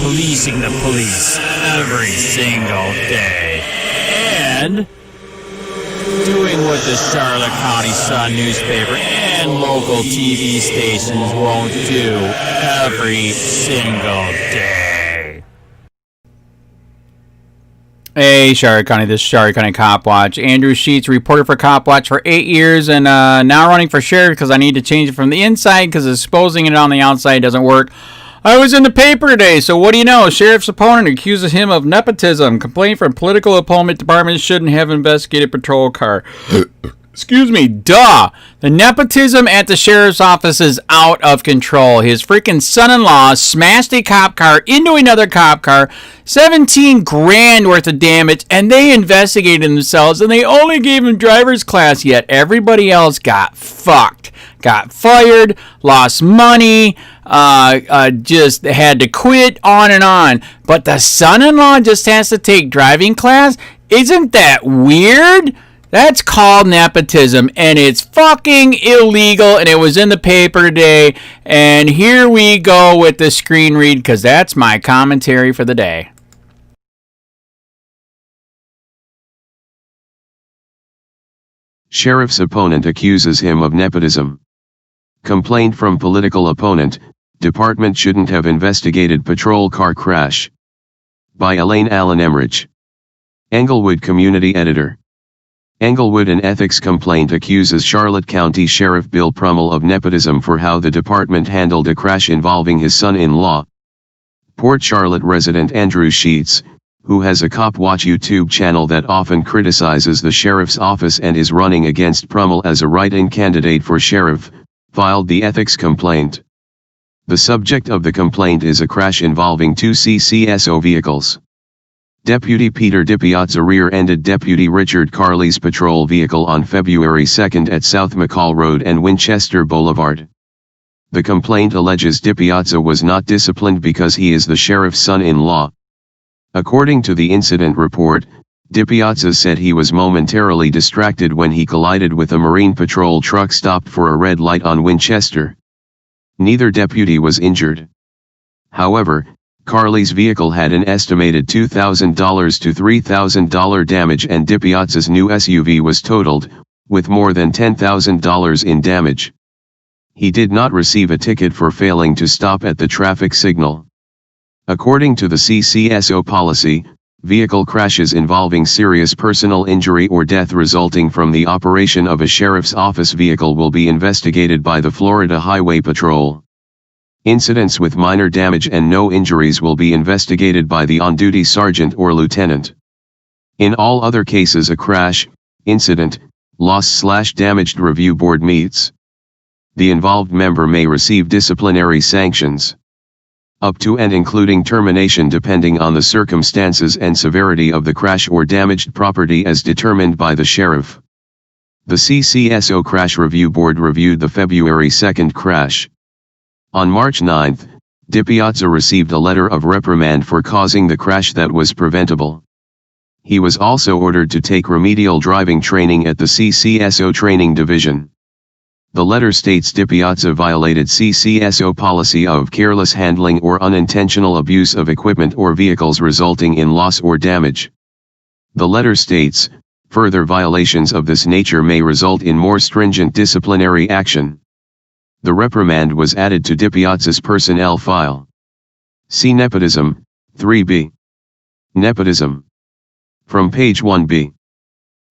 policing the police every single day, and doing what the Charlotte County Sun newspaper and local TV stations won't do every single day. Hey, Sherri County, this is Sherri County Cop Watch. Andrew Sheets, reporter for Cop Watch for 8 years, and now running for sheriff because I need to change it from the inside because exposing it on the outside doesn't work. I was in the paper today, so what do you know? Sheriff's opponent accuses him of nepotism. Complaint from political opponent department shouldn't have investigated patrol car. Excuse me, duh. The nepotism at the sheriff's office is out of control. His freaking son-in-law smashed a cop car into another cop car, 17 grand worth of damage, and they investigated themselves, and they only gave him driver's class, yet everybody else got fucked. Got fired, lost money, just had to quit, on and on. But the son-in-law just has to take driving class? Isn't that weird? That's called nepotism, and it's fucking illegal, and it was in the paper today. And here we go with the screen read, because that's my commentary for the day. Sheriff's opponent accuses him of nepotism. Complaint from political opponent, department shouldn't have investigated patrol car crash. By Elaine Allen Emmerich. Englewood Community Editor. Englewood, an ethics complaint accuses Charlotte County Sheriff Bill Prummell of nepotism for how the department handled a crash involving his son-in-law. Port Charlotte resident Andrew Sheets, who has a COPWATCH YouTube channel that often criticizes the sheriff's office and is running against Prummell as a write-in candidate for sheriff, filed the ethics complaint. The subject of the complaint is a crash involving two CCSO vehicles. Deputy Peter DiPiazza rear-ended Deputy Richard Carley's patrol vehicle on February 2 at South McCall Road and Winchester Boulevard. The complaint alleges DiPiazza was not disciplined because he is the sheriff's son-in-law. According to the incident report, DiPiazza said he was momentarily distracted when he collided with a Marine Patrol truck stopped for a red light on Winchester. Neither deputy was injured. However, Carley's vehicle had an estimated $2,000 to $3,000 damage, and DiPiazza's new SUV was totaled, with more than $10,000 in damage. He did not receive a ticket for failing to stop at the traffic signal. According to the CCSO policy, vehicle crashes involving serious personal injury or death resulting from the operation of a sheriff's office vehicle will be investigated by the Florida Highway Patrol. Incidents with minor damage and no injuries will be investigated by the on-duty sergeant or lieutenant. In all other cases, a crash, incident, loss/damaged review board meets. The involved member may receive disciplinary sanctions, up to and including termination depending on the circumstances and severity of the crash or damaged property as determined by the sheriff. The CCSO Crash Review Board reviewed the February 2 crash. On March 9, DiPiazza received a letter of reprimand for causing the crash that was preventable. He was also ordered to take remedial driving training at the CCSO Training Division. The letter states DiPiazza violated CCSO policy of careless handling or unintentional abuse of equipment or vehicles resulting in loss or damage. The letter states, further violations of this nature may result in more stringent disciplinary action. The reprimand was added to DiPiazza's personnel file. See Nepotism, 3b. Nepotism. From page 1b.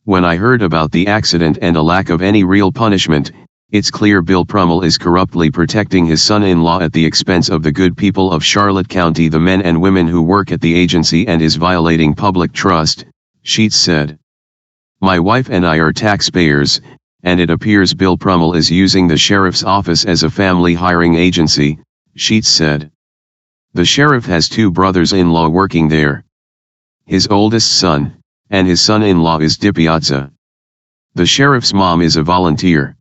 When I heard about the accident and a lack of any real punishment, it's clear Bill Prummell is corruptly protecting his son-in-law at the expense of the good people of Charlotte County, the men and women who work at the agency, and is violating public trust, Sheets said. My wife and I are taxpayers, and it appears Bill Prummell is using the sheriff's office as a family hiring agency, Sheets said. The sheriff has two brothers-in-law working there. His oldest son, and his son-in-law is DiPiazza. The sheriff's mom is a volunteer.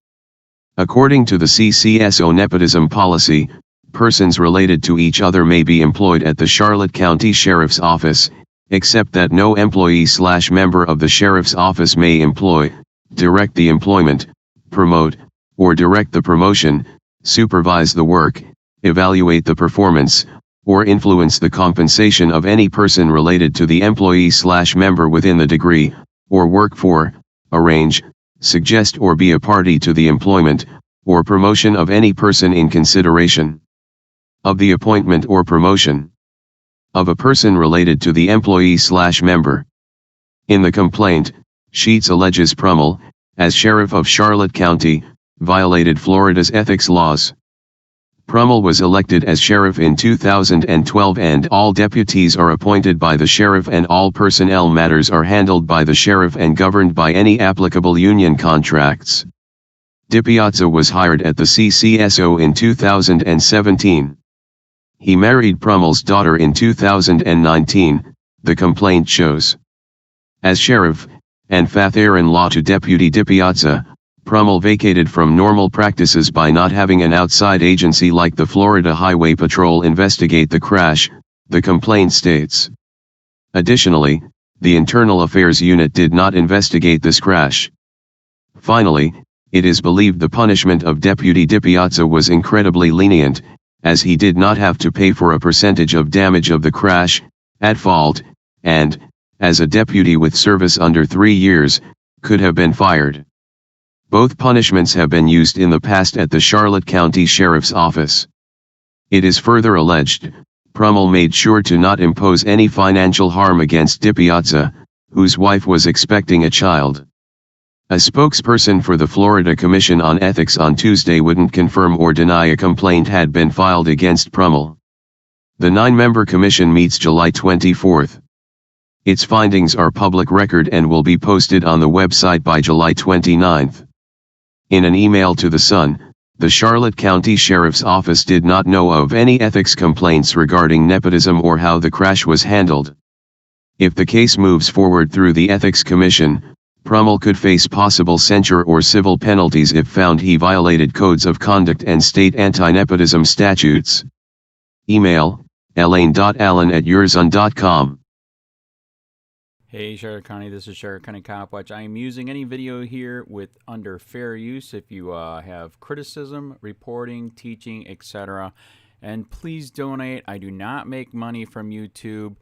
According to the CCSO nepotism policy, persons related to each other may be employed at the Charlotte County Sheriff's Office, except that no employee/member of the Sheriff's Office may employ, direct the employment, promote, or direct the promotion, supervise the work, evaluate the performance, or influence the compensation of any person related to the employee/member within the degree, or work for, arrange, suggest or be a party to the employment, or promotion of any person in consideration of the appointment or promotion of a person related to the employee/member. In the complaint, Sheets alleges Prummell, as sheriff of Charlotte County, violated Florida's ethics laws. Prummell was elected as sheriff in 2012 and all deputies are appointed by the sheriff and all personnel matters are handled by the sheriff and governed by any applicable union contracts. DiPiazza was hired at the CCSO in 2017. He married Prummell's daughter in 2019, the complaint shows. As sheriff, and father-in-law to Deputy DiPiazza, Prummell vacated from normal practices by not having an outside agency like the Florida Highway Patrol investigate the crash, the complaint states. Additionally, the Internal Affairs Unit did not investigate this crash. Finally, it is believed the punishment of Deputy DiPiazza was incredibly lenient, as he did not have to pay for a percentage of damage of the crash, at fault, and, as a deputy with service under 3 years, could have been fired. Both punishments have been used in the past at the Charlotte County Sheriff's Office. It is further alleged, Prummell made sure to not impose any financial harm against DiPiazza, whose wife was expecting a child. A spokesperson for the Florida Commission on Ethics on Tuesday wouldn't confirm or deny a complaint had been filed against Prummell. The 9-member commission meets July 24. Its findings are public record and will be posted on the website by July 29. In an email to The Sun, the Charlotte County Sheriff's Office did not know of any ethics complaints regarding nepotism or how the crash was handled. If the case moves forward through the Ethics Commission, Prummell could face possible censure or civil penalties if found he violated codes of conduct and state anti-nepotism statutes. Email, elaine.allen@yoursun.com. Hey Charlotte County, this is Charlotte County COPWATCH. I am using any video here with under fair use if you have criticism, reporting, teaching, etc. And please donate. I do not make money from YouTube,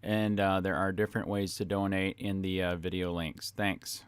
and there are different ways to donate in the video links. Thanks.